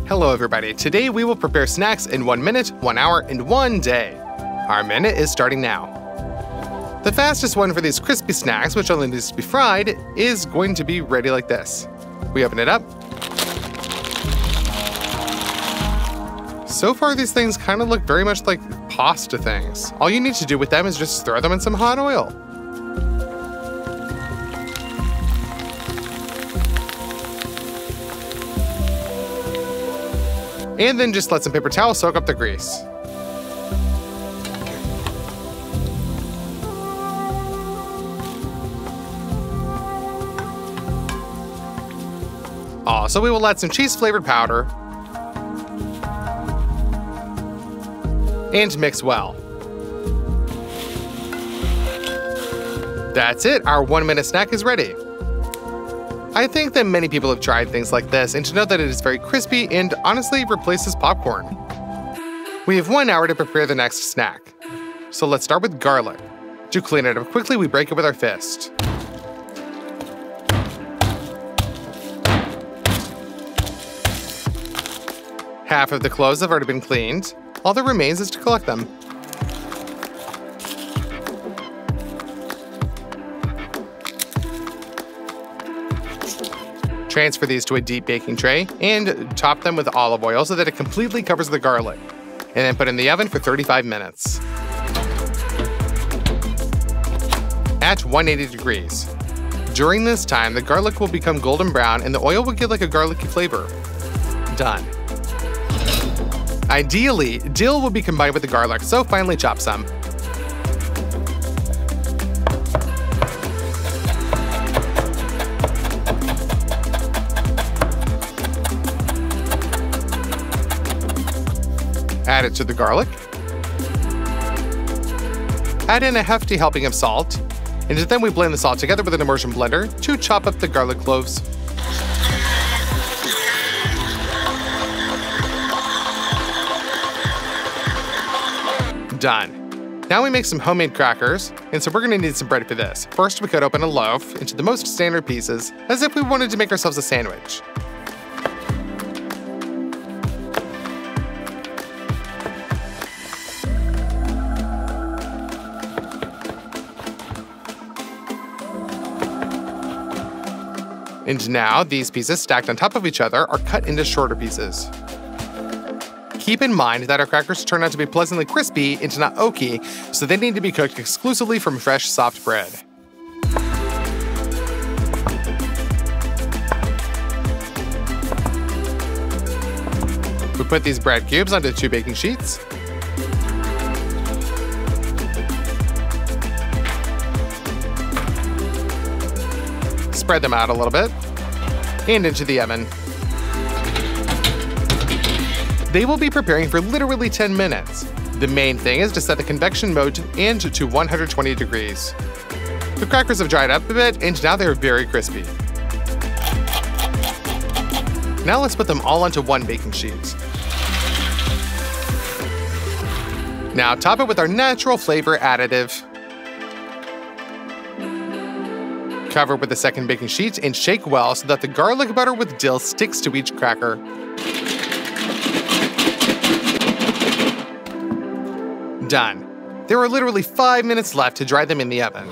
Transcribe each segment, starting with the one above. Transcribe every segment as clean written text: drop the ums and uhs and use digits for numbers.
Hello everybody, today we will prepare snacks in 1 minute, 1 hour, and 1 day. Our minute is starting now. The fastest one for these crispy snacks, which only needs to be fried, is going to be ready like this. We open it up. So far these things kind of look very much like pasta things. All you need to do with them is just throw them in some hot oil. And then just let some paper towel soak up the grease. Also, we will add some cheese-flavored powder and mix well. That's it, our 1 minute snack is ready. I think that many people have tried things like this and to know that it is very crispy and honestly replaces popcorn. We have 1 hour to prepare the next snack. So let's start with garlic. To clean it up quickly, we break it with our fist. Half of the cloves have already been cleaned. All that remains is to collect them. Transfer these to a deep baking tray and top them with olive oil so that it completely covers the garlic. And then put in the oven for 35 minutes. At 180 degrees. During this time, the garlic will become golden brown and the oil will get like a garlicky flavor. Done. Ideally, dill will be combined with the garlic, so finely chop some. Add it to the garlic. Add in a hefty helping of salt, and then we blend the salt together with an immersion blender to chop up the garlic cloves. Done. Now we make some homemade crackers, and so we're going to need some bread for this. First, we cut open a loaf into the most standard pieces, as if we wanted to make ourselves a sandwich. And now, these pieces stacked on top of each other are cut into shorter pieces. Keep in mind that our crackers turn out to be pleasantly crispy and not oaky, so they need to be cooked exclusively from fresh, soft bread. We put these bread cubes onto 2 baking sheets. Spread them out a little bit, and into the oven. They will be preparing for literally 10 minutes. The main thing is to set the convection mode and to 120 degrees. The crackers have dried up a bit, and now they're very crispy. Now let's put them all onto 1 baking sheet. Now top it with our natural flavor additive. Cover with the second baking sheet and shake well so that the garlic butter with dill sticks to each cracker. Done. There are literally 5 minutes left to dry them in the oven.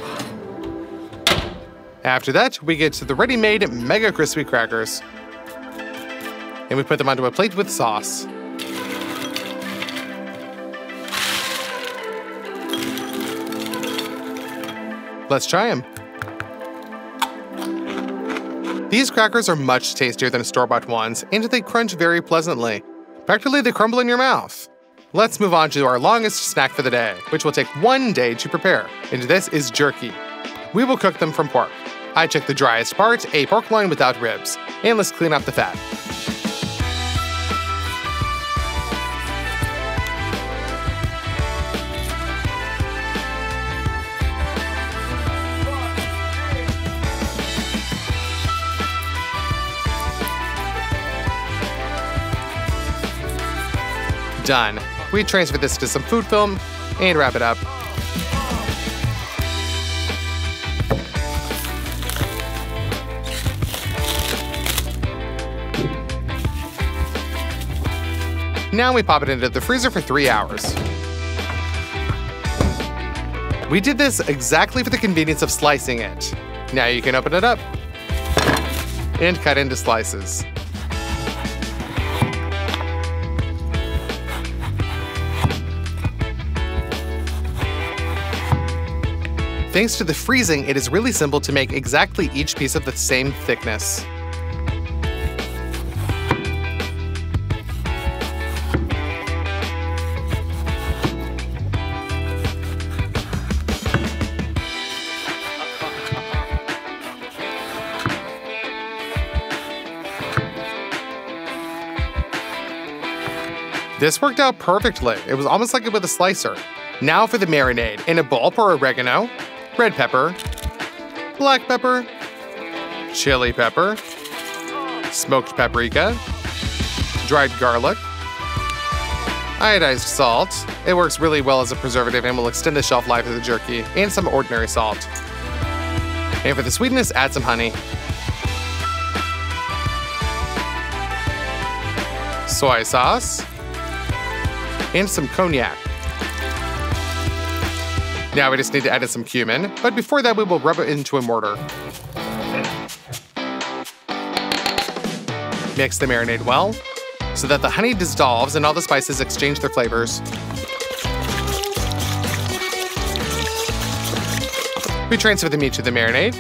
After that, we get to the ready-made mega crispy crackers. And we put them onto a plate with sauce. Let's try them. These crackers are much tastier than store-bought ones, and they crunch very pleasantly. Practically they crumble in your mouth. Let's move on to our longest snack for the day, which will take 1 day to prepare, and this is jerky. We will cook them from pork. I took the driest part, a pork loin without ribs, and let's clean up the fat. Done. We transfer this to some food film and wrap it up. Now we pop it into the freezer for 3 hours. We did this exactly for the convenience of slicing it. Now you can open it up and cut into slices. Thanks to the freezing, it is really simple to make exactly each piece of the same thickness. This worked out perfectly. It was almost like it with a slicer. Now for the marinade. In a bowl, pour oregano, red pepper, black pepper, chili pepper, smoked paprika, dried garlic, iodized salt. It works really well as a preservative and will extend the shelf life of the jerky, and some ordinary salt. And for the sweetness, add some honey. Soy sauce, and some cognac. Now we just need to add in some cumin, but before that we will rub it into a mortar. Mix the marinade well, so that the honey dissolves and all the spices exchange their flavors. We transfer the meat to the marinade,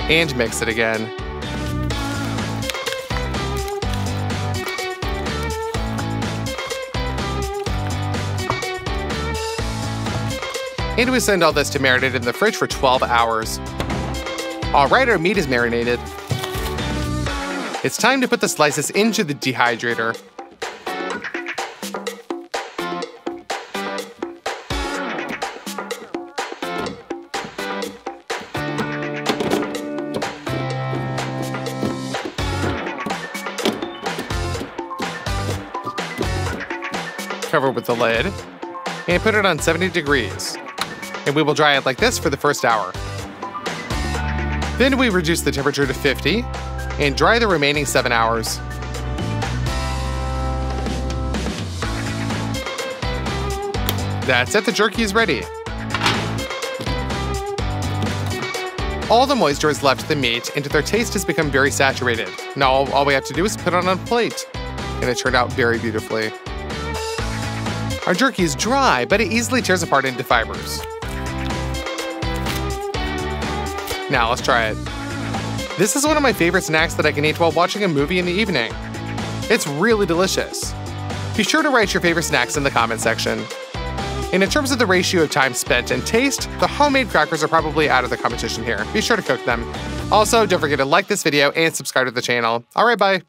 and mix it again. And we send all this to marinate in the fridge for 12 hours. All right, our meat is marinated. It's time to put the slices into the dehydrator. Cover with the lid and put it on 70 degrees. And we will dry it like this for the first hour. Then we reduce the temperature to 50 and dry the remaining 7 hours. That's it, the jerky is ready. All the moisture is left to the meat and their taste has become very saturated. Now all we have to do is put it on a plate. And it turned out very beautifully. Our jerky is dry, but it easily tears apart into fibers. Now let's try it. This is one of my favorite snacks that I can eat while watching a movie in the evening. It's really delicious. Be sure to write your favorite snacks in the comment section. And in terms of the ratio of time spent and taste, the homemade crackers are probably out of the competition here. Be sure to cook them. Also, don't forget to like this video and subscribe to the channel. All right, bye.